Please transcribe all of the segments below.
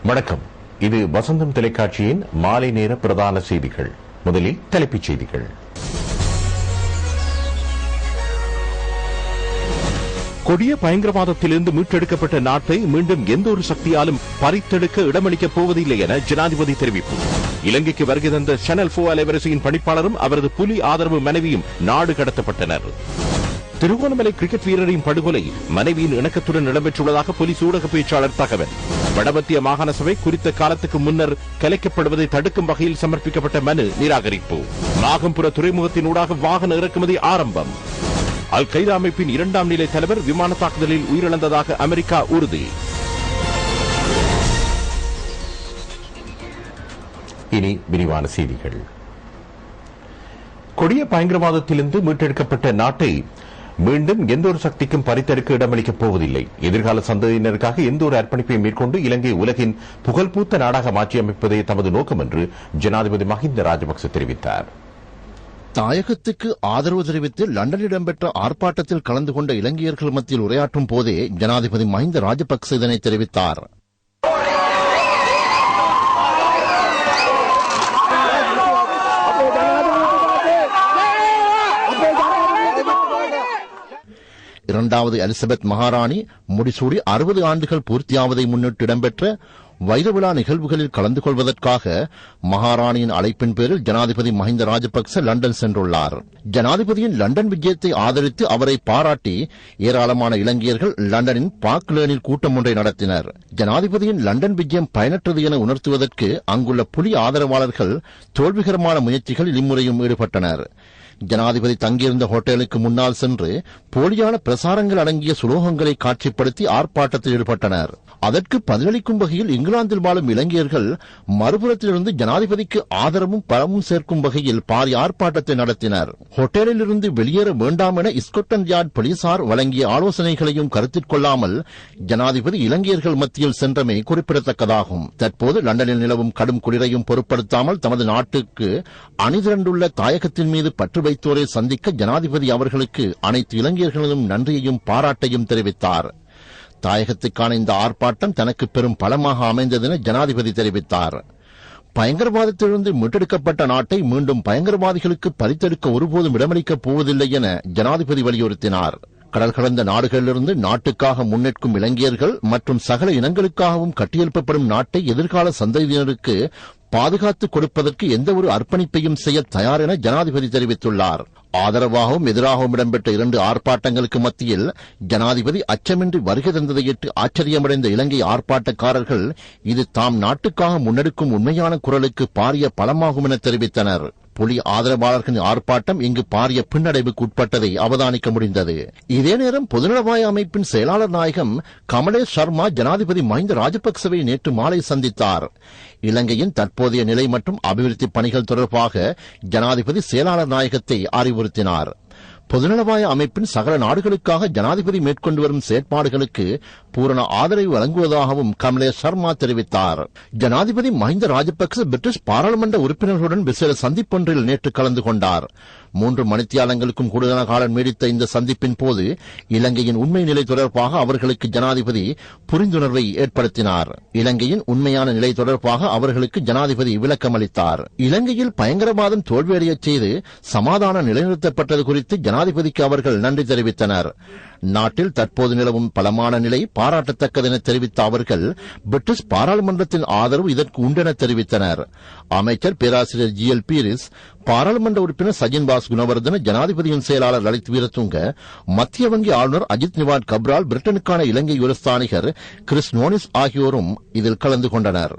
வணக்கம். இது வசந்தம் தொலைக்காட்சியின் மாலை நேர பிரதான செய்திகள். முதலில் தலைப்புச் செய்திகள். கொடிய பயங்கரவாதத்திலிருந்து மீட்டெடுக்கப்பட்ட நாட்டை மீண்டும் எந்த ஒரு சக்தியாலும் பறித்தெடுக்க இடமளிக்கப் போவதில்லை என ஜனாதிபதி தெரிவிப்பு. இலங்கைக்கு வருகை தந்த சேனல் 4 அலைவரிசையின் பணிப்பாளரும் அவரது புலி ஆதரவு மனைவியும் நாடு கடத்தப்பட்டனர். திருகோணமலை கிரிக்கெட் வீரரின் படுகொலை மனைவியின் இணக்கத்துடன் இடம்பெற்றுள்ளதாக போலீஸ் ஊடக பேச்சாளர் தகவல். வடமத்திய மாகாண சபை குறித்த காலத்துக்கு முன்னர் கலைக்கப்படுவதை தடுக்கும் வகையில் சமர்ப்பிக்கப்பட்ட மனு நிராகரிப்பு. நாகம்புர துறைமுகத்தின் ஊடாக வாகன இறக்குமதி ஆரம்பம். அல் கைதா அமைப்பின் 2ஆம் நிலை தலைவர் விமான தாக்குதலில் உயிரிழந்ததாக அமெரிக்கா உறுதி. இனி விரிவான செய்திகள். கொடிய பயங்கரவாதத்திலிருந்து மீட்டெடுக்கப்பட்ட நாட்டை மீண்டும் எந்த ஒரு சக்திக்கும் பறித்தெடுக்க இடமளிக்கப் போவதில்லை. எதிர்கால சந்ததியினருக்காக எந்த ஒரு அர்ப்பணிப்பையும் மேற்கொண்டு இலங்கை உலகின் புகழ்பூத்த நாடாக மாற்றியமைப்பதே தமது நோக்கம் என்று ஜனாதிபதி மஹிந்த ராஜபக்ச தெரிவித்தார். தாயகத்துக்கு ஆதரவு தெரிவித்து லண்டனில் இடம்பெற்ற ஆர்ப்பாட்டத்தில் கலந்து கொண்ட இலங்கையர்கள் மத்தியில் உரையாற்றும் போதே ஜனாதிபதி மஹிந்த ராஜபக்ச இதனை தெரிவித்தார். இரண்டாவது எலிசபெத் மகாராணி முடிசூடி 60 ஆண்டுகள் பூர்த்தியாவதை முன்னிட்டு இடம்பெற்ற வைர விழா நிகழ்வுகளில் கலந்து கொள்வதற்காக மகாராணியின் அழைப்பின் பேரில் ஜனாதிபதி மஹிந்த ராஜபக்ச லண்டன் சென்றுள்ளார். ஜனாதிபதியின் லண்டன் விஜயத்தை ஆதரித்து அவரை பாராட்டி ஏராளமான இலங்கையர்கள் லண்டனின் பார்க் லேனில் கூட்டம் ஒன்றை நடத்தினர். ஜனாதிபதியின் லண்டன் விஜயம் பயனற்றது என உணர்த்துவதற்கு அங்குள்ள புலி ஆதரவாளர்கள் தோல்விகரமான முயற்சிகளில் இம்முறையும் ஈடுபட்டனர். ஜனாதிபதி தங்கியிருந்த ஹோட்டலுக்கு முன்னால் சென்று போலியான பிரசாரங்கள் அடங்கிய சுலோகங்களை காட்சிப்படுத்தி ஆர்ப்பாட்டத்தில் ஈடுபட்டனர். அதற்கு பதிலளிக்கும் வகையில் இங்கிலாந்தில் வாழும் இலங்கையர்கள் மறுபுறத்திலிருந்து ஜனாதிபதிக்கு ஆதரவும் பலமும் சேர்க்கும் வகையில் பாரிய ஆர்ப்பாட்டத்தை நடத்தினர். ஹோட்டலில் இருந்து வெளியேற வேண்டாம் என ஸ்காட்லாந்து யார்ட் போலீசார் வழங்கிய ஆலோசனைகளையும் கருத்தில் கொள்ளாமல் ஜனாதிபதி இலங்கையர்கள் மத்தியில் சென்றமை குறிப்பிடத்தக்கதாகும். தற்போது லண்டனில் நிலவும் கடும் குளிரையும் பொருட்படுத்தாமல் தமது நாட்டுக்கு அணிதிரண்டுள்ள தாயகத்தின் மீது பற்று வைத்தோரை சந்திக்க ஜனாதிபதி அவர்களுக்கு அனைத்து இலங்கையர்களும் நன்றியையும் பாராட்டையும் தெரிவித்தார். தாயகத்துக்கான இந்த ஆர்ப்பாட்டம் தனக்கு பெரும் பலமாக அமைந்தது என ஜனாதிபதி தெரிவித்தார். பயங்கரவாதத்திலிருந்து மீட்டெடுக்கப்பட்ட நாட்டை மீண்டும் பயங்கரவாதிகளுக்கு பறித்தெடுக்க ஒருபோதும் இடமளிக்கப் போவதில்லை என ஜனாதிபதி வலியுறுத்தினார். கடல் கடந்த நாடுகளிலிருந்து நாட்டுக்காக முன்னெடுக்கும் இலங்கையர்கள் மற்றும் சகல இனங்களுக்காகவும் கட்டியெழுப்பப்படும் நாட்டை எதிர்கால சந்ததியினருக்கு பாதுகாத்துக் கொடுப்பதற்கு எந்த ஒரு அர்ப்பணிப்பையும் செய்ய தயார் என ஜனாதிபதி தெரிவித்துள்ளார். ஆதரவாகவும் எதிராகவும் இடம்பெற்ற 2 ஆர்ப்பாட்டங்களுக்கு மத்தியில் ஜனாதிபதி அச்சமின்றி வருகை தந்ததையிட்டு ஆச்சரியமடைந்த இலங்கை ஆர்ப்பாட்டக்காரர்கள் இது தாம் நாட்டுக்காக முன்னெடுக்கும் உண்மையான குரலுக்கு பாரிய பலமாகும் என தெரிவித்தனர். புலி ஆதரவாளர்களின் ஆர்ப்பாட்டம் இங்கு பாரிய பின்னடைவுக்கு உட்பட்டதை அவதானிக்க முடிந்தது. இதே நேரம் பொதுநலவாய அமைப்பின் செயலாளர் நாயகம் கமலேஷ் சர்மா ஜனாதிபதி மஹிந்த ராஜபக்சவை நேற்று மாலை சந்தித்தார். இலங்கையின் தற்போதைய நிலை மற்றும் அபிவிருத்தி பணிகள் தொடர்பாக ஜனாதிபதி செயலாளர் நாயகத்தை அறிவுறுத்தினார். பொதுநலவாய அமைப்பின் சகல நாடுகளுக்காக ஜனாதிபதி மேற்கொண்டு வரும் செயற்பாடுகளுக்கு பூரண ஆதரவு வழங்குவதாகவும் கமலேஷ் சர்மா தெரிவித்தார். ஜனாதிபதி மஹிந்த ராஜபக்ச பிரிட்டிஷ் பாராளுமன்ற உறுப்பினர்களுடன் விசேட சந்திப்பொன்றில் நேற்று கலந்து கொண்டார். 3 மணித்தியாலங்களுக்கும் கூடுதலான காலம் நீடித்த இந்த சந்திப்பின் போது இலங்கையின் உண்மை நிலை தொடர்பாக அவர்களுக்கு ஜனாதிபதி புரிந்துணர்வை ஏற்படுத்தினார். இலங்கையின் உண்மையான நிலை தொடர்பாக அவர்களுக்கு ஜனாதிபதி விளக்கம் அளித்தார். இலங்கையில் பயங்கரவாதம் தோல்வியடையச் செய்து சமாதானம் நிலைநிறுத்தப்பட்டது குறித்து ஜனாதிபதிக்கு அவர்கள் நன்றி தெரிவித்தனர். நாட்டில் தற்போது நிலவும் பலமான நிலை பாராட்டத்தக்கதென தெரிவித்த அவர்கள் பிரிட்டிஷ் பாராளுமன்றத்தின் ஆதரவு இதற்கு உண்டென தெரிவித்தனர். அமைச்சர் பேராசிரியர் GL பீரிஸ், பாராளுமன்ற உறுப்பினர் சஜின் பாஸ் குணவர்தன, ஜனாதிபதியின் செயலாளர் லலித் வீரதுங்க, மத்திய வங்கி ஆளுநர் அஜித் நிவாட் கப்ரால், பிரிட்டனுக்கான இலங்கை உயர்ஸ்தானிகர் கிறிஸ் நோனிஸ் ஆகியோரும் இதில் கலந்து கொண்டனர்.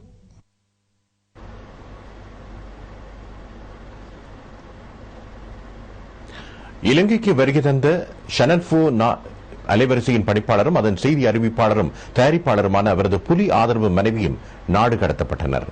இலங்கைக்கு வருகை தந்த சேனல் 4 அலைவரிசையின் பணிப்பாளரும் அதன் செய்தி அறிவிப்பாளரும் தயாரிப்பாளருமான அவரது புலி ஆதரவு மனைவியும் நாடு கடத்தப்பட்டனர்.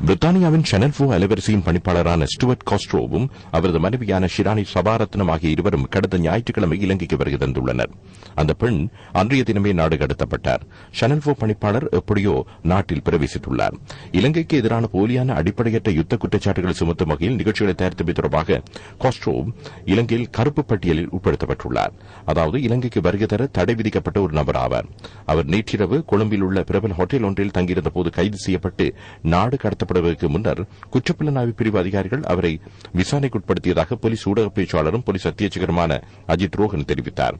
பிரித்தானியாவின் சேனல் 4 அலைவரிசையின் பணிப்பாளரான ஸ்டுவர்ட் காஸ்ட்ரோவும் அவரது மனைவியான ஷிராணி சபாரத்னம் ஆகிய இருவரும் கடந்த ஞாயிற்றுக்கிழமை இலங்கைக்கு வருகை தந்துள்ளனர். அந்த பெண் அன்றைய தினமே நாடு கடத்தப்பட்டார். சேனல் 4 பணிப்பாளர் எப்படியோ நாட்டில் பிரவேசித்துள்ளார். இலங்கைக்கு எதிரான போலியான அடிப்படையற்ற யுத்த குற்றச்சாட்டுகளை சுமத்தும் வகையில் நிகழ்ச்சிகளை தயாரித்தமை தொடர்பாக காஸ்ட்ரோவ் இலங்கையில் கருப்பு பட்டியலில் உட்படுத்தப்பட்டுள்ளார். அதாவது இலங்கைக்கு வருகை தர தடை விதிக்கப்பட்ட ஒரு நபர் ஆவார். அவர் நேற்றிரவு கொழும்பில் உள்ள பிரபல ஹோட்டல் ஒன்றில் தங்கியிருந்த போது கைது செய்யப்பட்டு நாடு கடத்த முன்னர் குற்றப்புலனாய்வு பிரிவு அதிகாரிகள் அவரை விசாரணைக்குட்படுத்தியதாக போலீஸ் ஊடக பேச்சாளரும் போலீஸ் அத்தியட்சகருமான அஜித் ரோஹன் தெரிவித்தார்.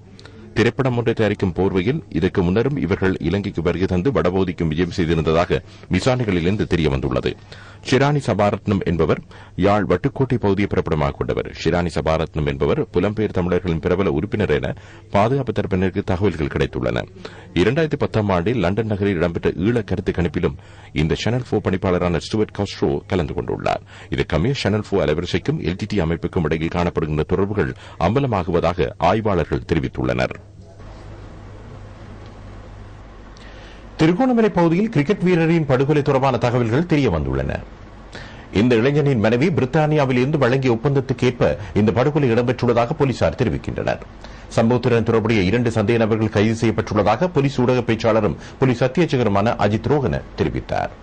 திரைப்படம் ஒன்றை தயாரிக்கும் போர்வையில் இதற்கு முன்னரும் இவர்கள் இலங்கைக்கு வருகை தந்து வடபகுதிக்கும் விஜயம் செய்திருந்ததாக விசாரணைகளிலிருந்து தெரியவந்துள்ளது. ஷிராணி சபாரத்னம் என்பவர் யாழ் வட்டுக்கோட்டை பகுதியை பிறப்பிடமாக கொண்டவர். ஷிராணி சபாரத்னம் என்பவர் புலம்பெயர் தமிழர்களின் பிரபல உறுப்பினர் என பாதுகாப்பு தரப்பினருக்கு தகவல்கள் கிடைத்துள்ளன. 2010 ஆண்டில் லண்டன் நகரில் இடம்பெற்ற ஈழ கருத்து கணிப்பிலும் இந்த சேனல் 4 பணிப்பாளரான ஸ்டுவர்ட் காஸ்ட்ரோ கலந்து கொண்டுள்ளார். இதற்கமைய சேனல் 4 அலைவரிசைக்கும் எல்டிடி அமைப்புக்கும் இடையில் காணப்படுகின்ற தொடர்புகள் அம்பலமாகுவதாக ஆய்வாளர்கள் தெரிவித்துள்ளனர். திருகோணமலை பகுதியில் கிரிக்கெட் வீரரின் படுகொலை தொடர்பான தகவல்கள் தெரியவந்துள்ளன. இந்த இளைஞனின் மனைவி பிரித்தானியாவில் இருந்து வழங்கிய ஒப்பந்தத்துக்கு ஏற்ப இந்த படுகொலை இடம்பெற்றுள்ளதாக போலீசார் தெரிவிக்கின்றனர். சம்பவத்துடன் தொடர்புடைய 2 சந்தேக நபர்கள் கைது செய்யப்பட்டுள்ளதாக போலீஸ் ஊடக பேச்சாளரும் போலீஸ் அத்தியட்சகருமான அஜித் ரோஹன தெரிவித்தார்.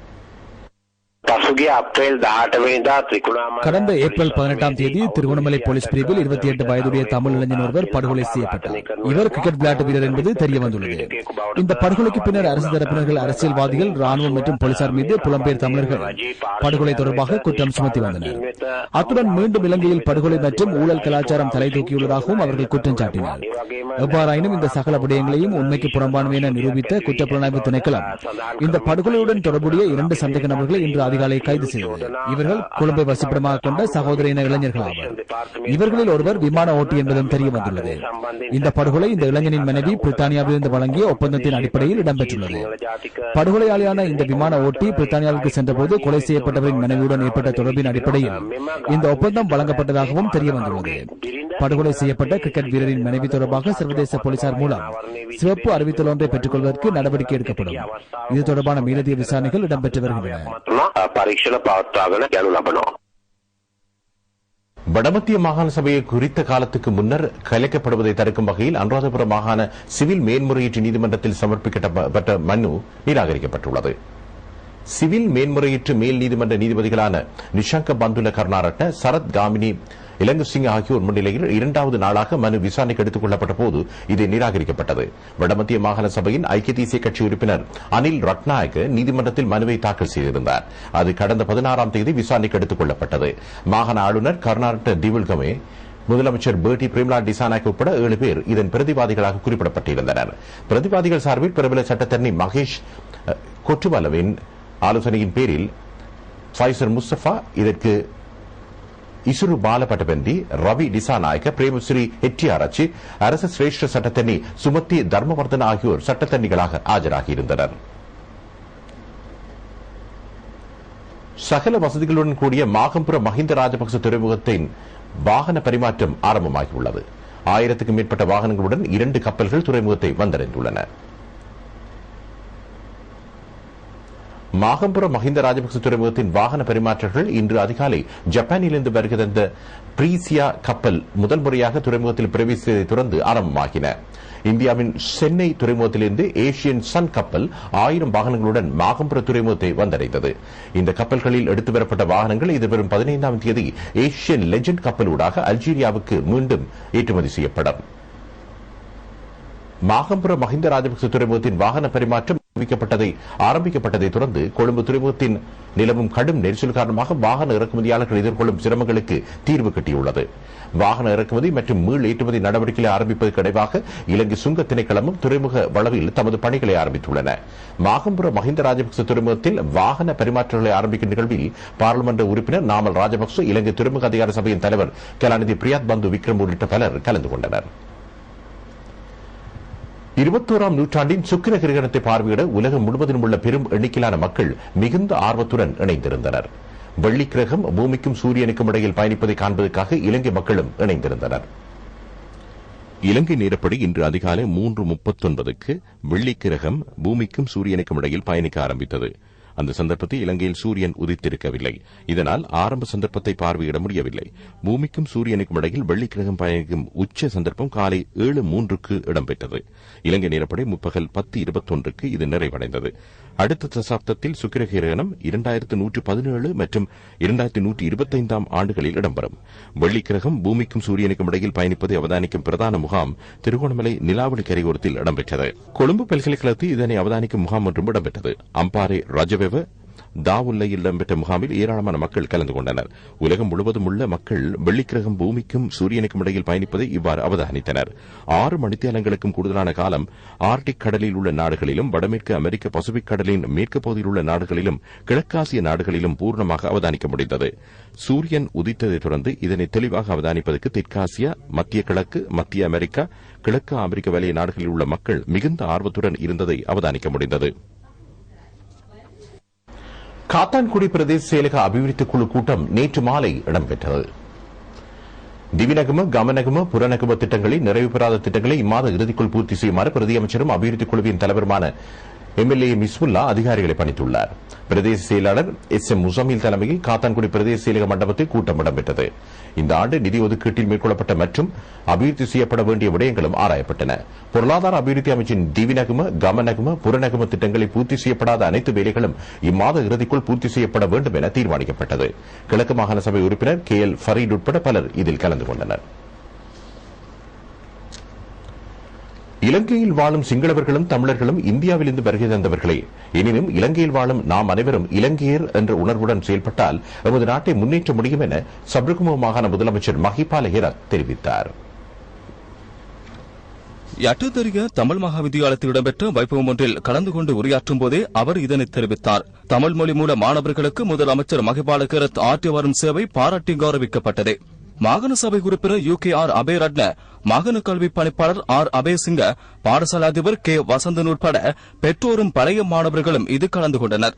கடந்த ஏப்ரல் 18ஆம் தேதி திருகோணமலை போலீஸ் பிரிவில் 28 வயதுடைய தமிழ் இளைஞர் ஒருவர் படுகொலை செய்யப்பட்டார். இவர் கிரிக்கெட் விளையாட்டு வீரர் என்பது தெரியவந்துள்ளது. இந்த படுகொலைக்கு பின்னர் அரசு தரப்பினர்கள், அரசியல்வாதிகள், ராணுவம் மற்றும் போலீசார் மீது புலம்பெயர் தமிழர்கள் படுகொலை தொடர்பாக குற்றம் சுமத்தி வந்தனர். அத்துடன் மீண்டும் இலங்கையில் படுகொலை மற்றும் ஊழல் கலாச்சாரம் தலை தூக்கியுள்ளதாகவும் அவர்கள் குற்றம் சாட்டினர். எவ்வாறாயினும் இந்த சகல விடயங்களையும் உண்மைக்கு புறம்பானவை என நிரூபித்த குற்றப்புலனாய்வு திணைக்களம் இந்த படுகொலையுடன் தொடர்புடைய 2 சந்தேக நபர்களை இன்று அதிகாலை கைது செய்தது. இவர்கள் கொழும்பை வசிப்பிடமாக கொண்ட சகோதரியின இளைஞர்கள் ஆவர். இவர்களில் ஒருவர் விமான ஓட்டி என்பதும் தெரிய வந்துள்ளது. இந்த படுகொலை இந்த இளைஞனின் மனைவி பிரித்தானியாவிலிருந்து வழங்கிய ஒப்பந்தத்தின் அடிப்படையில் இடம்பெற்றுள்ளது. படுகொலையாளியான இந்த விமான ஓட்டி பிரித்தானியாவுக்கு சென்றபோது கொலை செய்யப்பட்டவரின் மனைவியுடன் ஏற்பட்ட தொடர்பின் அடிப்படையில் இந்த ஒப்பந்தம் வழங்கப்பட்டதாகவும் தெரிய வந்துள்ளது. படுகொலை செய்யப்பட்ட கிரிக்கெட் வீரரின் மனைவி தொடர்பாக சர்வதேச போலீசார் மூலம் சிவப்பு அறிவித்தல் ஒன்றை பெற்றுக் கொள்வதற்கு நடவடிக்கை எடுக்கப்படும். இது தொடர்பான மேலதிக விசாரணைகள் இடம்பெற்று வருகின்றன. வடமத்திய மாகாண சபையை குறித்த காலத்துக்கு முன்னர் கலைக்கப்படுவதை தடுக்கும் வகையில் அனுராதபுரம் மாகாண சிவில் மேன்முறையீட்டு நீதிமன்றத்தில் சமர்ப்பிக்கப்பட்ட மனு நிராகரிக்கப்பட்டுள்ளது. சிவில் மேன்முறையீட்டு மேல் நீதிமன்ற நீதிபதிகளான நிஷாங்க பந்துல கர்நாரட்ன, சரத் காமினி இலங்குசிங் ஆகியோர் முன்னிலையில் 2வது நாளாக மனு விசாரணைக்கு எடுத்துக் கொள்ளப்பட்ட போது இது நிராகரிக்கப்பட்டது. வடமத்திய மாகாண சபையின் ஐக்கிய தேசிய கட்சி உறுப்பினர் அனில் ரட்நாயக் நீதிமன்றத்தில் மனுவை தாக்கல் செய்திருந்தார். அது கடந்த 16ஆம் தேதி விசாரணைக்கு எடுத்துக் கொள்ளப்பட்டது. மாகாண ஆளுநர் கர்நாரட்ட திவுல்கமே, முதலமைச்சர் பேர்டி பிரேமலா டிசானாக் உட்பட 7 பேர் இதன் பிரதிவாதிகளாக குறிப்பிடப்பட்டிருந்தனர். பிரதிவாதிகள் சார்பில் பிரபல சட்டத்தரணி மகேஷ் கொட்டுவலவின் ஆலோசனையின் பேரில் ஃபைசர் முஸ்தபா, இதற்கு இசுரு பால பட்டபந்தி, ரவி டிசாநாயக்க, பிரேமஸ்ரீ ஹெட்டியாராச்சி, அரசு சிரேஷ்ட சட்டத்தரணி சுமத்தி தர்மவர்தன் ஆகியோர் சட்டத்தரணிகளாக ஆஜராகியிருந்தனர். சகல வசதிகளுடன் கூடிய மாகம்புர மஹிந்த ராஜபக்ச துறைமுகத்தின் வாகன பரிமாற்றம் ஆரம்பமாகியுள்ளது. 1000க்கும் மேற்பட்ட வாகனங்களுடன் 2 கப்பல்கள் துறைமுகத்தை வந்தடைந்துள்ளன. மாகம்புர மஹிந்த ராஜபக்ச துறைமுகத்தின் வாகன பரிமாற்றங்கள் இன்று அதிகாலை ஜப்பானிலிருந்து வருகை தந்த பிரீசியா கப்பல் முதல் முறையாக துறைமுகத்தில் பிரவேசித்ததை தொடர்ந்து ஆரம்பமாகின. இந்தியாவின் சென்னை துறைமுகத்திலிருந்து ஏசியன் சன் கப்பல் 1000 வாகனங்களுடன் மாகம்புர துறைமுகத்தை வந்தடைந்தது. இந்த கப்பல்களில் எடுத்து வரப்பட்ட வாகனங்கள் எதிர்வரும் 15ஆம் தேதி ஏசியன் லெஜண்ட் கப்பலூடாக அல்ஜீரியாவுக்கு மீண்டும் ஏற்றுமதி செய்யப்படும். மாகம்புர மஹிந்த ராஜபக்ச துறைமுகத்தின் வாகன பரிமாற்றம் ஆரம்பிக்கப்பட்டதை தொடர்ந்து கொழும்பு துறைமுகத்தின் நிலவும் கடும் நெரிசல் காரணமாக வாகன இறக்குமதியாளர்கள் எதிர்கொள்ளும் சிரமங்களுக்கு தீர்வு கட்டியுள்ளது. வாகன இறக்குமதி மற்றும் மீள் ஏற்றுமதி நடவடிக்கைகளை ஆரம்பிப்பதற்கு இடைவாக இலங்கை சுங்க திணைக்களமும் துறைமுக வளவில் தமது பணிகளை ஆரம்பித்துள்ளன. மாகம்புர மஹிந்த ராஜபக்ச துறைமுகத்தில் வாகன பரிமாற்றங்களை ஆரம்பிக்கும் நிகழ்வில் பாராளுமன்ற உறுப்பினர் நாமல் ராஜபக்ச, இலங்கை துறைமுக அதிகார சபையின் தலைவர் கலாநிதி பிரியாத் பந்து விக்ரம் உள்ளிட்ட பலர் கலந்து கொண்டனர். 21ஆம் நூற்றாண்டின் சுக்கிர கிரகணத்தை பார்வையிட உலகம் முழுவதிலும் உள்ள பெரும் எண்ணிக்கையிலான மக்கள் மிகுந்த ஆர்வத்துடன் இணைந்திருந்தனர். வெள்ளி கிரகம் பூமிக்கும் சூரியனுக்கும் இடையில் பயணிப்பதை காண்பதற்காக இலங்கை மக்களும் இணைந்திருந்தனர். இலங்கை நேரப்படி இன்று அதிகாலை 3:39க்கு வெள்ளி கிரகம் பூமிக்கும் சூரியனுக்கும் இடையில் பயணிக்க ஆரம்பித்தது. அந்த சந்தர்ப்பத்தில் இலங்கையில் சூரியன் உதித்திருக்கவில்லை. இதனால் ஆரம்ப சந்தர்ப்பத்தை பார்வையிட முடியவில்லை. பூமிக்கும் சூரியனுக்கும் இடையில் வெள்ளிக்கிரகம் பயணிக்கும் உச்ச சந்தர்ப்பம் காலை 7:03 இடம்பெற்றது. இலங்கை நேரப்படி முற்பகல் 10:21 இது நிறைவடைந்தது. அடுத்த தசாப்தத்தில் சுக்கிரகிரகணம் 2117 மற்றும் 2125 ஆண்டுகளில் இடம்பெறும். வெள்ளிக்கிரகம் பூமிக்கும் சூரியனுக்கும் இடையில் பயணிப்பதை அவதானிக்கும் பிரதான முகாம் திருகோணமலை நிலாவளி கரையோரத்தில் இடம்பெற்றது. கொழும்பு பல்கலைக்கழகத்தில் இதனை அவதானிக்கும் முகாம் ஒன்றும் இடம்பெற்றது. அம்பாறை ரஜவெவ தாவுல்லையில் இடம்பெற்ற முகாமில் ஏராளமான மக்கள் கலந்து கொண்டனர். உலகம் முழுவதும் உள்ள மக்கள் வெள்ளிக்கிரகம் பூமிக்கும் சூரியனுக்கும் இடையில் பயணிப்பதை இவ்வாறு அவதானித்தனர். 6 மணித்தியாலங்களுக்கும் கூடுதலான காலம் ஆர்டிக் கடலில் உள்ள நாடுகளிலும் வடமேற்கு அமெரிக்க பசிபிக் கடலின் மேற்கு பகுதியில் உள்ள நாடுகளிலும் கிழக்காசிய நாடுகளிலும் பூர்ணமாக அவதானிக்க முடிந்தது. சூரியன் உதித்ததைத் தொடர்ந்து இதனை தெளிவாக அவதானிப்பதற்கு தெற்காசியா, மத்திய கிழக்கு, மத்திய அமெரிக்கா, கிழக்கு அமெரிக்க வலய நாடுகளில் உள்ள மக்கள் மிகுந்த ஆர்வத்துடன் இருந்ததை அவதானிக்க முடிந்தது. காத்தான்குடி பிரதேச செயலக அபிவிருத்தி குழு கூட்டம் நேற்று மாலை இடம்பெற்றது. திவிநகம, கமநகம, புறநகம திட்டங்களில் நிறைவு பெறாத திட்டங்களை இம்மாத இறுதிக்குள் பூர்த்தி செய்யுமாறு பிரதி அமைச்சரும் அபிவிருத்தி குழுவின் தலைவருமான எம்எல்ஏ மிஸ்முல்லா அதிகாரிகளை பணித்துள்ளார். பிரதேச செயலாளர் எம் முசமில் தலைமையில் காத்தான்குடி பிரதேச செயலக மண்டபத்தில் கூட்டம் இடம்பெற்றது. இந்த ஆண்டு நிதி ஒதுக்கீட்டில் மேற்கொள்ளப்பட்ட மற்றும் அபிவிருத்தி செய்யப்பட வேண்டிய விடயங்களும் ஆராயப்பட்டன. பொருளாதார அபிவிருத்தி அமைச்சின் திவிநகம, கமநகம, புறநகம திட்டங்களில் பூர்த்தி செய்யப்படாத அனைத்து வேலைகளும் இம்மாத இறுதிக்குள் பூர்த்தி செய்யப்பட வேண்டும் என தீர்மானிக்கப்பட்டது. கிழக்கு மாகாண சபை உறுப்பினர் KL ஃபரீட் உட்பட பலர் இதில் கலந்து கொண்டனர். இலங்கையில் வாழும் சிங்களவர்களும் தமிழர்களும் இந்தியாவிலிருந்து வருகை தந்தவர்களே. எனினும் இலங்கையில் வாழும் நாம் அனைவரும் இலங்கையர் என்ற உணர்வுடன் செயல்பட்டால் எமது நாட்டை முன்னேற்ற முடியும் என சப்ரகமுவ மாகாண முதலமைச்சர் மஹிபால ஹெரத் தெரிவித்தார். யட்டுதெரிய தமிழ் மகாவித்தியாலயத்தில் இடம்பெற்ற வைபவம் ஒன்றில் கலந்து கொண்டு உரையாற்றும் போதே அவர் இதனை தெரிவித்தார். தமிழ் மொழி மூல மாணவர்களுக்கு முதலமைச்சர் மஹிபால ஹெரத் ஆற்றி வரும் சேவை பாராட்டி கௌரவிக்கப்பட்டது. மாகாண சபை உறுப்பினர் UKR அபே ரட்ன, மாகாண கல்வி பணிப்பாளர் R அபேசிங்க, பாடசாலை அதிபர் K வசந்தன் உட்பட பெற்றோரும் பழைய மாணவர்களும் இது கலந்து கொண்டனர்.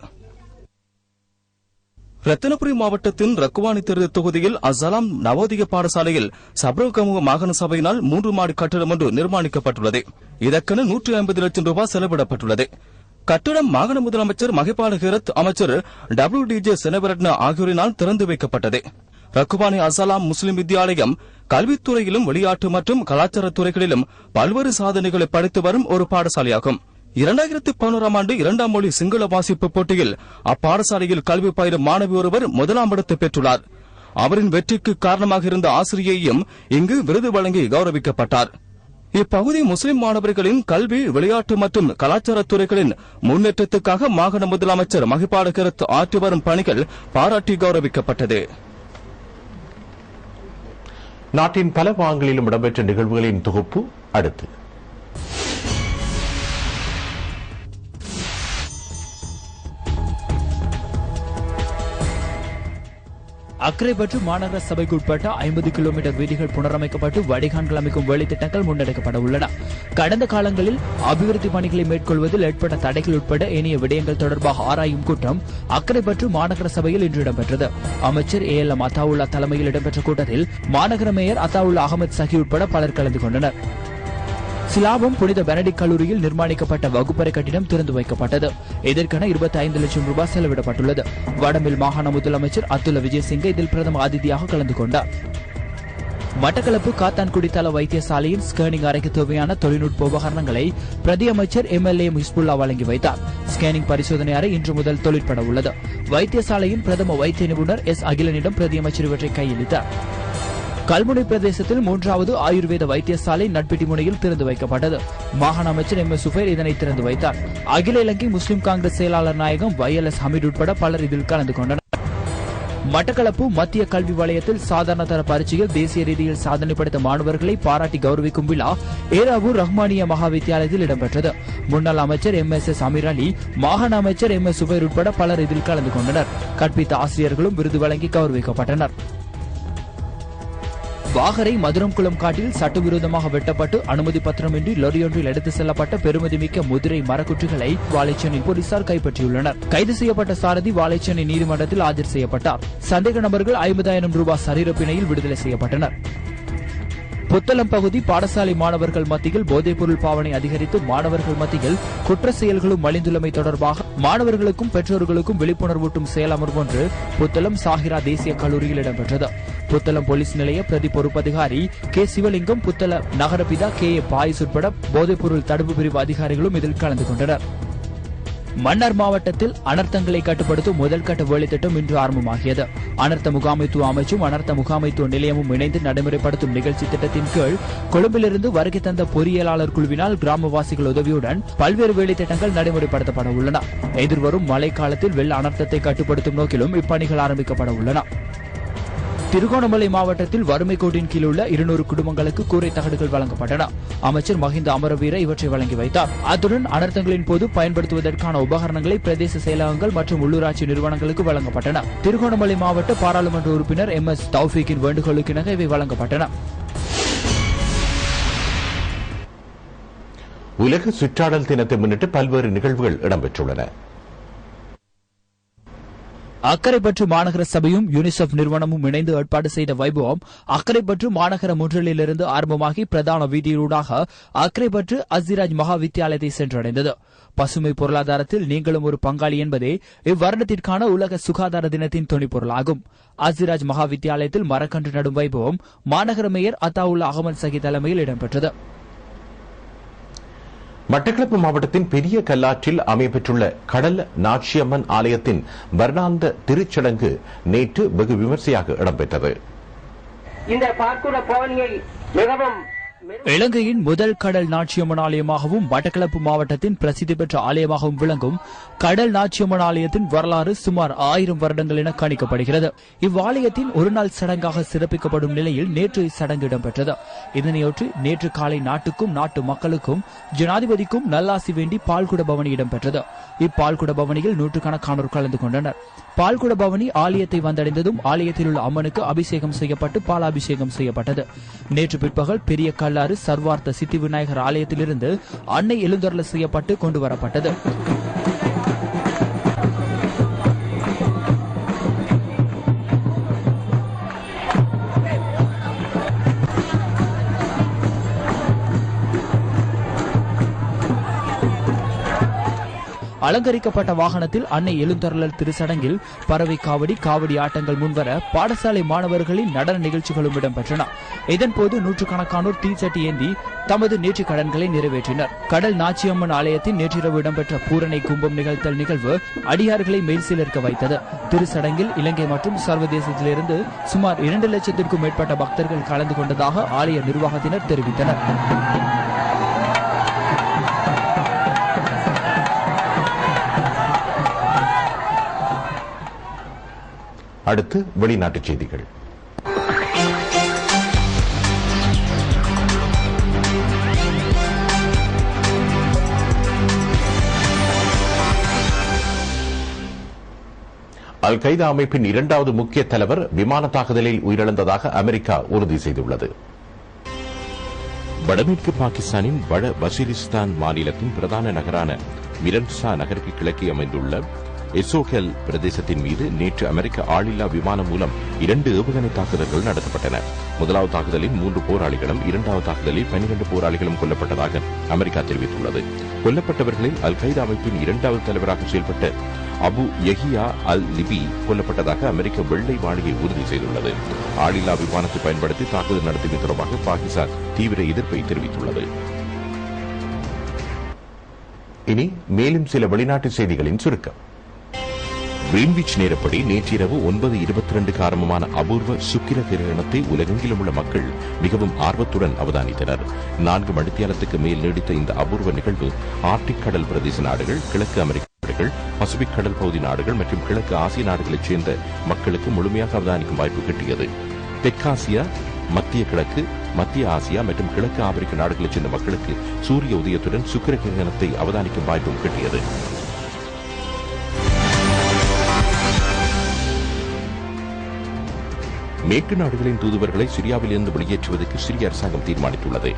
ரத்தினபுரி மாவட்டத்தின் ரக்குவானி தெரு தொகுதியில் அஸ்ஸலாம் நவோதய பாடசாலையில் சப்ரகமுக மாகாண சபையினால் 3 மாடி கட்டடம் ஒன்று நிர்மாணிக்கப்பட்டுள்ளது. இதற்கென 150 லட்சம் ரூபாய் செலவிடப்பட்டுள்ளது. கட்டடம் மாகாண முதலமைச்சர் மஹிபால ஹெரத், அமைச்சர் WDJ செனவரட்ன ஆகியோரினால் திறந்து வைக்கப்பட்டது. ரக்குவானி அஸ்ஸலாம் முஸ்லிம் வித்தியாலயம் கல்வித்துறையிலும் விளையாட்டு மற்றும் கலாச்சார துறைகளிலும் பல்வேறு சாதனைகளை படைத்து வரும் ஒரு பாடசாலையாகும். 2011ஆம் ஆண்டு 2ஆம் மொழி சிங்கள வாசிப்பு போட்டியில் அப்பாடசாலையில் கல்வி பயிலும் மாணவி ஒருவர் 1ஆம் இடத்தை பெற்றுள்ளார். அவரின் வெற்றிக்கு காரணமாக இருந்த ஆசிரியையும் இங்கு விருது வழங்கி கௌரவிக்கப்பட்டார். இப்பகுதி முஸ்லிம் மாணவர்களின் கல்வி, விளையாட்டு மற்றும் கலாச்சார துறைகளின் முன்னேற்றத்துக்காக மாகாண முதலமைச்சர் மஹிபால ஹெரத் ஆற்றி வரும் பணிகள் பாராட்டி கௌரவிக்கப்பட்டது. நாட்டின் பல பாகங்களிலும் இடம்பெற்ற நிகழ்வுகளின் தொகுப்பு அடுத்து. அக்கரைப்பற்று மாநகர சபைக்கு உட்பட்ட 50 கிலோமீட்டர் வீதிகள் புனரமைக்கப்பட்டு வடிகான்கள் அமைக்கும் வேலை திட்டங்கள் முன்னெடுக்கப்பட உள்ளன. கடந்த காலங்களில் அபிவிருத்தி பணிகளை மேற்கொள்வதில் ஏற்பட்ட தடைகள் உட்பட ஏனைய விடயங்கள் தொடர்பாக ஆராயும் கூட்டம் அக்கரைப்பற்று மாநகர சபையில் இன்று இடம்பெற்றது. அமைச்சர் ALM அத்தாவுல்லா தலைமையில் இடம்பெற்ற கூட்டத்தில் மாநகர மேயர் அத்தாவுல்லா அகமது சஹி உட்பட பலர் கலந்து கொண்டனர். சிலாபம் புனித பெனடிக் கல்லூரியில் நிர்மாணிக்கப்பட்ட வகுப்பறை கட்டிடம் திறந்து வைக்கப்பட்டது. இதற்கென 25 லட்சம் ரூபாய் செலவிடப்பட்டுள்ளது. வடமில் மாகாண முதலமைச்சர் அத்துல்ல விஜயசிங்க இதில் பிரதம அதிதியாக கலந்து கொண்டார். மட்டக்களப்பு காத்தான்குடி தள வைத்தியசாலையின் ஸ்கேனிங் அறைக்கு தேவையான தொழில்நுட்ப உபகரணங்களை பிரதி அமைச்சர் MLA ஹிஸ்புல்லா வழங்கி வைத்தார். ஸ்கேனிங் பரிசோதனை அறை இன்று முதல் தொழிற்பட உள்ளது. வைத்தியசாலையின் பிரதம வைத்திய நிபுணர் S அகிலனிடம் பிரதி அமைச்சர் இவற்றை கையளித்தார். கல்முனை பிரதேசத்தில் 3வது ஆயுர்வேத வைத்தியசாலை நட்பிட்டி முனையில் திறந்து வைக்கப்பட்டது. மாகாண அமைச்சர் MS சுஃபைர் இதனை திறந்து வைத்தார். அகில இலங்கை முஸ்லிம் காங்கிரஸ் செயலாளர் நாயகம் YLS ஹமீட் உட்பட பலர் இதில் கலந்து கொண்டனர். மட்டக்களப்பு மத்திய கல்வி வலயத்தில் சாதாரண தர பரீட்சையில் தேசிய ரீதியில் சாதனை படைத்த மாணவர்களை பாராட்டி கௌரவிக்கும் விழா ஏராவூர் ரஹ்மானிய மகா வித்தியாலயத்தில் இடம்பெற்றது. முன்னாள் அமைச்சர் MSS அமீர் அலி, மாகாண அமைச்சர் MS சுஃபைர் உட்பட பலர் இதில் கலந்து கொண்டனர். கற்பித்த ஆசிரியர்களும் விருது வழங்கி கௌரவிக்கப்பட்டனர். வாகரை மதுரம்குளம் காட்டில் சட்டவிரோதமாக வெட்டப்பட்டு அனுமதி பத்திரமின்றி லொரியொன்றில் எடுத்து செல்லப்பட்ட பெருமதிமிக்க முதிரை மரக்குற்றிகளை வாழைச்சேனை போலீசார் கைப்பற்றியுள்ளனர். கைது செய்யப்பட்ட சாரதி வாழைச்சேனை நீதிமன்றத்தில் ஆஜர் செய்யப்பட்டார். சந்தேக நபர்கள் 50,000 ரூபாய் சரீர பிணையில் விடுதலை செய்யப்பட்டனர். புத்தளம் பகுதி பாடசாலை மாணவர்கள் மத்தியில் போதைப்பொருள் பாவனை அதிகரித்து மாணவர்கள் மத்தியில் குற்ற செயல்களும் மலிந்துள்ளமை தொடர்பாக மாணவர்களுக்கும் பெற்றோர்களுக்கும் விழிப்புணர்வூட்டும் செயலமர்வு ஒன்று புத்தளம் சாஹிரா தேசிய கல்லூரியில் இடம்பெற்றது. புத்தளம் போலீஸ் நிலைய பிரதி பொறுப்பதிகாரி K Sivalingam, Buttala நகரபிதா K A Faiz உட்பட போதைப்பொருள் தடுப்பு பிரிவு அதிகாரிகளும் இதில் கலந்து கொண்டனர். மன்னார் மாவட்டத்தில் அனர்த்தங்களை கட்டுப்படுத்தும் முதல்கட்ட வேலைத்திட்டம் இன்று ஆரம்பமாகியது. அனர்த்த முகாமைத்துவ அமைச்சும் அனர்த்த முகாமைத்துவ நிலையமும் இணைந்து நடைமுறைப்படுத்தும் நிகழ்ச்சி திட்டத்தின் கீழ் கொழும்பிலிருந்து வருகை தந்த பொறியியலாளர் குழுவினால் கிராமவாசிகள் உதவியுடன் பல்வேறு வேலைத்திட்டங்கள் நடைமுறைப்படுத்தப்பட உள்ளன. எதிர்வரும் மழைக்காலத்தில் வெள்ள அனர்த்தத்தை கட்டுப்படுத்தும் நோக்கிலும் இப்பணிகள் ஆரம்பிக்கப்பட உள்ளன. திருகோணமலை மாவட்டத்தில் வறுமை கோட்டின் கீழ் உள்ள 200 குடும்பங்களுக்கு கூரை தகடுகள் வழங்கப்பட்டன. அமைச்சர் மஹிந்த அமரவீர இவற்றை வழங்கி வைத்தார். அத்துடன் அனர்த்தங்களின் போது பயன்படுத்துவதற்கான உபகரணங்களை பிரதேச செயலகங்கள் மற்றும் உள்ளூராட்சி நிறுவனங்களுக்கு வழங்கப்பட்டன. திருகோணமலை மாவட்ட பாராளுமன்ற உறுப்பினர் MS தௌஃபீக்கின் வேண்டுகோளுக்கிணங்க இவை வழங்கப்பட்டன. உலக சுற்றாடல் தினத்தை முன்னிட்டு பல்வேறு நிகழ்வுகள் இடம்பெற்றுள்ளன. அக்கரைப்பற்று மாநகர சபையும் யூனிசெஃப் நிறுவனமும் இணைந்து ஏற்பாடு செய்த வைபவம் அக்கரைப்பற்று மாநகர முன்றலிலிருந்து ஆரம்பமாகி பிரதான வீதியூடாக அக்கரைப்பற்று அஸ்திராஜ் மகா வித்தியாலயத்தை சென்றடைந்தது. பசுமை பொருளாதாரத்தில் நீங்களும் ஒரு பங்காளி என்பதே இவ்வருடத்திற்கான உலக சுகாதார தினத்தின் துணைப்பொருளாகும். அஸ்திராஜ் மகா வித்தியாலயத்தில் மரக்கன்று நடும் வைபவம் மாநகர மேயர் அத்தாவுல்லா அகமது சகி தலைமையில் இடம்பெற்றது. மட்டக்களப்பு மாவட்டத்தின் பெரிய கல்லாற்றில் அமையப்பெற்றுள்ள கடல் நாச்சியம்மன் ஆலயத்தின் வருடாந்த திருச்சடங்கு நேற்று வெகு விமர்சையாக இடம்பெற்றது. இந்த பார்க்குட பவனியை மிகவும் இலங்கையின் முதல் கடல் நாச்சியம்மன் ஆலயமாகவும் மட்டக்களப்பு மாவட்டத்தின் பிரசித்தி பெற்ற ஆலயமாகவும் விளங்கும் கடல் நாச்சியம்மன் ஆலயத்தின் வரலாறு சுமார் 1000 வருடங்கள் என கணிக்கப்படுகிறது. இவ்வாலயத்தின் ஒருநாள் சடங்காக சிறப்பிக்கப்படும் நிலையில் நேற்று இச்சடங்கு இடம்பெற்றது. இதனையொட்டி நேற்று காலை நாட்டுக்கும் நாட்டு மக்களுக்கும் ஜனாதிபதிக்கும் நல்லாசி வேண்டி பால்குட பவனி இடம்பெற்றது. இப்பால்குட பவனியில் நூற்றுக்கணக்கானோர் கலந்து கொண்டனர். பால்குட பவனி ஆலயத்தை வந்தடைந்ததும் ஆலயத்தில் உள்ள அம்மனுக்கு அபிஷேகம் செய்யப்பட்டு பாலாபிஷேகம் செய்யப்பட்டது. நேற்று பிற்பகல் பெரிய கல்லாறு சர்வார்த்த சித்தி விநாயகர் ஆலயத்திலிருந்து அன்னை எழுந்தருள செய்யப்பட்டு கொண்டு வரப்பட்டது. அலங்கரிக்கப்பட்ட வாகனத்தில் அன்னை எழுந்தருளல் திருச்சடங்கில் பறவை காவடி, காவடி ஆட்டங்கள் முன்வர பாடசாலை மாணவர்களின் நடன நிகழ்ச்சிகளும் இடம்பெற்றன. இதன்போது நூற்றுக்கணக்கானோர் தீச்சட்டி ஏந்தி தமது நேற்று கடன்களை நிறைவேற்றினர். கடல் நாச்சியம்மன் ஆலயத்தின் நேற்றிரவு இடம்பெற்ற பூரணை கும்பம் நிகழ்த்தல் நிகழ்வு அடியார்களை மெய் சிலிர்க்க வைத்தது. திருச்சடங்கில் இலங்கை மற்றும் சர்வதேசத்திலிருந்து சுமார் 2 லட்சத்திற்கும் மேற்பட்ட பக்தர்கள் கலந்து கொண்டதாக ஆலய நிர்வாகத்தினர் தெரிவித்தனர். அடுத்து வெளிநாட்டுச் செய்திகள். அல் கைதா அமைப்பின் 2வது முக்கிய தலைவர் விமான தாக்குதலில் உயிரிழந்ததாக அமெரிக்கா உறுதி செய்துள்ளது. வடமேற்கு பாகிஸ்தானின் வட வசீரிஸ்தான் மாநிலத்தின் பிரதான நகரான மிரன்சா நகருக்கு கிழக்கே அமைந்துள்ள எசோகெல் பிரதேசத்தின் மீது நேற்று அமெரிக்க ஆளில்லா விமானம் மூலம் 2 ஏவுகணை தாக்குதல்கள் நடத்தப்பட்டன. முதலாவது தாக்குதலில் 3 போராளிகளும் 2வது தாக்குதலில் 12 போராளிகளும் கொல்லப்பட்டதாக அமெரிக்கா தெரிவித்துள்ளது. கொல்லப்பட்டவர்களில் அல் கைதா அமைப்பின் 2வது தலைவராக செயல்பட்ட அபு யஹியா அல் லிபி கொல்லப்பட்டதாக அமெரிக்க வெள்ளை மாளிகை உறுதி செய்துள்ளது. ஆளில்லா விமானத்தை பயன்படுத்தி தாக்குதல் நடத்தியது தொடர்பாக பாகிஸ்தான் தீவிர எதிர்ப்பை தெரிவித்துள்ளது. இனி மேலும் சில வெளிநாட்டு செய்திகளின் சுருக்கம். கிரீன்விச் நேரப்படி நேற்றிரவு 9:22 ஆரம்பமான அபூர்வ சுக்கிர கிரகணத்தை உலகெங்கிலும் உள்ள மக்கள் மிகவும் ஆர்வத்துடன் அவதானித்தனர். 4 மணித்தியாலத்துக்கு மேல் நீடித்த இந்த அபூர்வ நிகழ்வு ஆர்டிக் கடல் பிரதேச நாடுகள், கிழக்கு அமெரிக்க நாடுகள், பசிபிக் கடல் பகுதி நாடுகள் மற்றும் கிழக்கு ஆசிய நாடுகளைச் சேர்ந்த மக்களுக்கு முழுமையாக அவதானிக்கும் வாய்ப்பு கிட்டியது. தெற்காசியா, மத்திய கிழக்கு, மத்திய ஆசியா மற்றும் கிழக்கு ஆப்பிரிக்க நாடுகளைச் சேர்ந்த மக்களுக்கு சூரிய உதயத்துடன் சுக்கிர கிரகணத்தை அவதானிக்கும் வாய்ப்பும் கிட்டியது. மேற்கு நாடுகளின் தூதுவர்களை சிரியாவில் இருந்து வெளியேற்றுவதற்கு சிரிய அரசாங்கம் தீர்மானித்துள்ளது.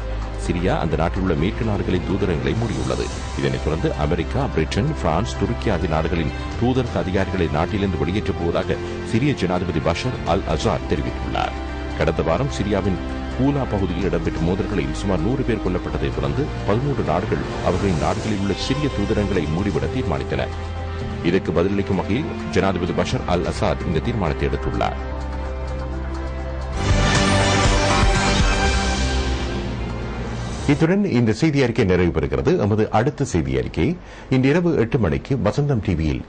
சிரியா அந்த நாட்டில் உள்ள மேற்கு நாடுகளின் தூதரகங்களை மூடியுள்ளது. இதனைத் தொடர்ந்து அமெரிக்கா, பிரிட்டன், பிரான்ஸ், துருக்கி ஆகிய நாடுகளின் தூதரக அதிகாரிகளை நாட்டிலிருந்து வெளியேற்றப் போவதாக சிரிய ஜனாதிபதி பஷர் அல் அசாத் தெரிவித்துள்ளார். கடந்த வாரம் சிரியாவின் ஊலா பகுதியில் இடம்பெற்ற மோதல்களில் சுமார் 100 பேர் கொல்லப்பட்டதை தொடர்ந்து 13 நாடுகள் அவர்களின் நாடுகளில் உள்ள சிறிய தூதரங்களை மூடிவிட தீர்மானித்தன. இதற்கு பதிலளிக்கும் வகையில் ஜனாதிபதி பஷர் அல் அசாத் இந்த தீர்மானத்தை எடுத்துள்ளார். இத்துடன் இந்த செய்தி அறிக்கை நிறைவு பெறுகிறது. எமது அடுத்த செய்தி அறிக்கை இன்று இரவு 8 மணிக்கு வசந்தம் டிவியில்